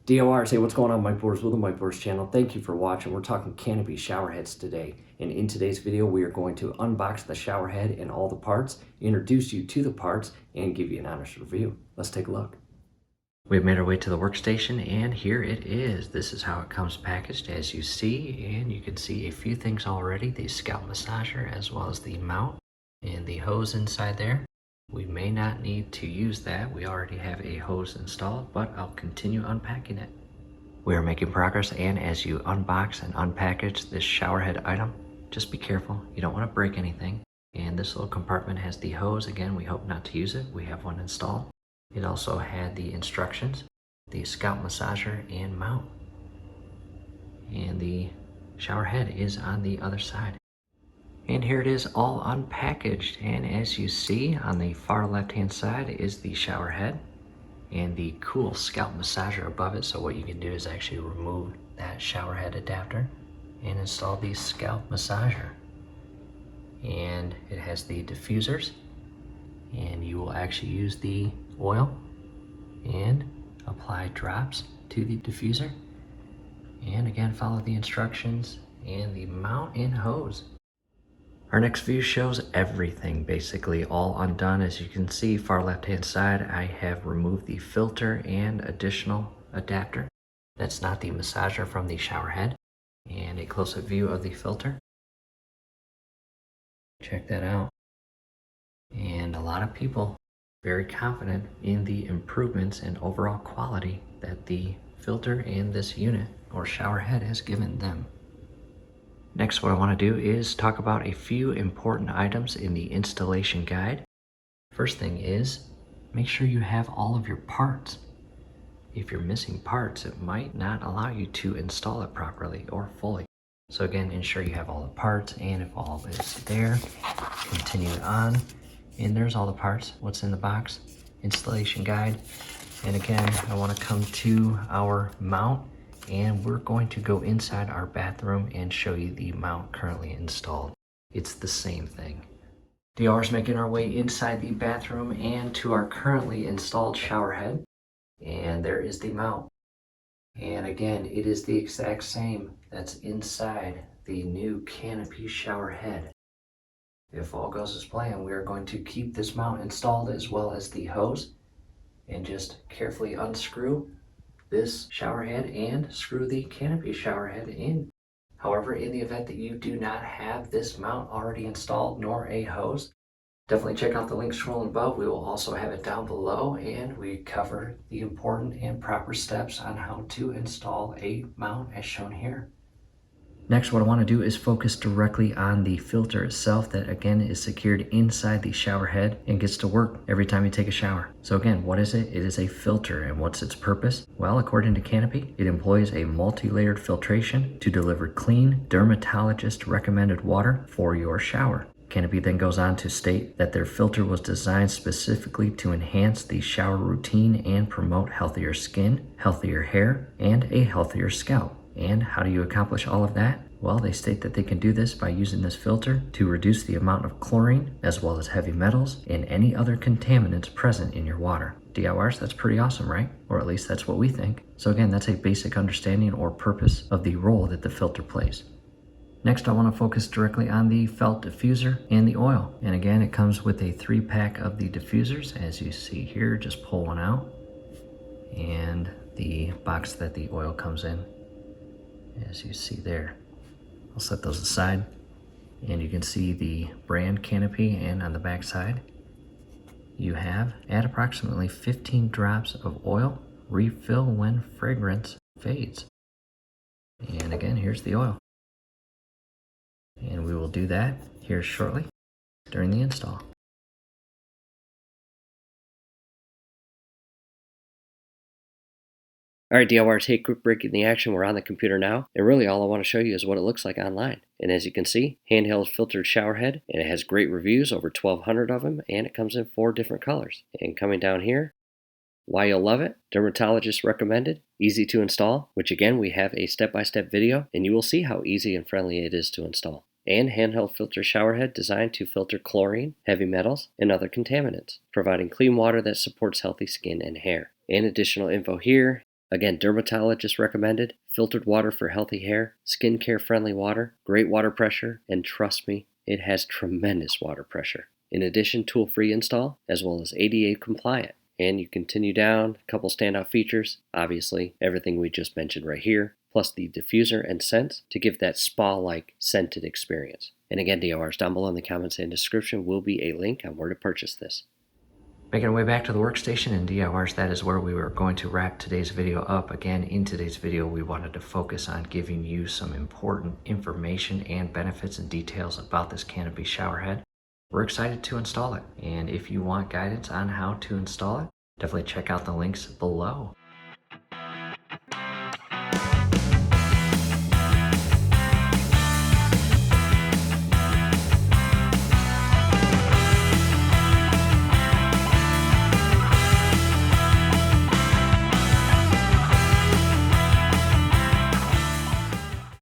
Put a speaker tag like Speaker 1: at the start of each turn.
Speaker 1: DORs, hey, what's going on, Mike Boers with the Mike Boers channel? Thank you for watching. We're talking Canopy shower heads today. And in today's video, we are going to unbox the shower head and all the parts, introduce you to the parts, and give you an honest review. Let's take a look. We've made our way to the workstation, and here it is. This is how it comes packaged, as you see, and you can see a few things already. The scalp massager, as well as the mount and the hose inside there. We may not need to use that. We already have a hose installed, but I'll continue unpacking it. We are making progress, and as you unbox and unpackage this shower head item, just be careful. You don't want to break anything. And this little compartment has the hose. Again, we hope not to use it. We have one installed. It also had the instructions, the scalp massager and mount. And the shower head is on the other side. And here it is all unpackaged, and as you see on the far left hand side is the shower head and the cool scalp massager above it. So what you can do is actually remove that shower head adapter and install the scalp massager. And it has the diffusers, and you will actually use the oil and apply drops to the diffuser, and again follow the instructions and the mount and hose. Our next view shows everything basically all undone. As you can see, far left hand side, I have removed the filter and additional adapter. That's not the massager from the shower head. And a close-up view of the filter. Check that out. And a lot of people very confident in the improvements and overall quality that the filter and this unit or shower head has given them. Next, what I want to do is talk about a few important items in the installation guide. First thing is, make sure you have all of your parts. If you're missing parts, it might not allow you to install it properly or fully. So again, ensure you have all the parts, and if all is there, continue on. And there's all the parts, what's in the box, installation guide. And again, I want to come to our mount, and we're going to go inside our bathroom and show you the mount currently installed. It's the same thing. DR's making our way inside the bathroom and to our currently installed shower head. And there is the mount. And again, it is the exact same that's inside the new Canopy shower head. If all goes as planned, we are going to keep this mount installed as well as the hose, and just carefully unscrew this shower head and screw the Canopy shower head in. However, in the event that you do not have this mount already installed nor a hose, definitely check out the link scrolling above. We will also have it down below, and we cover the important and proper steps on how to install a mount as shown here. Next, what I want to do is focus directly on the filter itself that again is secured inside the shower head and gets to work every time you take a shower. So again, what is it? It is a filter, and what's its purpose? Well, according to Canopy, it employs a multi-layered filtration to deliver clean, dermatologist recommended water for your shower. Canopy then goes on to state that their filter was designed specifically to enhance the shower routine and promote healthier skin, healthier hair, and a healthier scalp. And how do you accomplish all of that? Well, they state that they can do this by using this filter to reduce the amount of chlorine, as well as heavy metals, and any other contaminants present in your water. DIYers, that's pretty awesome, right? Or at least that's what we think. So again, that's a basic understanding or purpose of the role that the filter plays. Next, I want to focus directly on the felt diffuser and the oil. And again, it comes with a 3-pack of the diffusers. As you see here, just pull one out. And the box that the oil comes in, as you see there. I'll set those aside, and you can see the brand Canopy, and on the back side you have add approximately 15 drops of oil, refill when fragrance fades. And again, here's the oil, and we will do that here shortly during the install. All right, DIYers, take a quick break in the action. We're on the computer now, and really all I want to show you is what it looks like online. And as you can see, handheld filtered shower head, and it has great reviews, over 1,200 of them, and it comes in 4 different colors. And coming down here, why you'll love it, dermatologist recommended, easy to install, which again, we have a step-by-step video, and you will see how easy and friendly it is to install. And handheld filter shower head designed to filter chlorine, heavy metals, and other contaminants, providing clean water that supports healthy skin and hair. And additional info here,
Speaker 2: Again, dermatologist recommended, filtered water for healthy hair, skincare friendly water, great water pressure, and trust me, it has tremendous water pressure. In addition, tool-free install, as well as ADA compliant. And you continue down, a couple standout features, obviously everything we just mentioned right here, plus the diffuser and scents to give that spa-like scented experience. And again, DORs, down below in the comments and description will be a link on where to purchase this.
Speaker 1: Making our way back to the workstation and DIYs, that is where we were going to wrap today's video up. Again, in today's video, we wanted to focus on giving you some important information and benefits and details about this Canopy showerhead. We're excited to install it, and if you want guidance on how to install it, definitely check out the links below.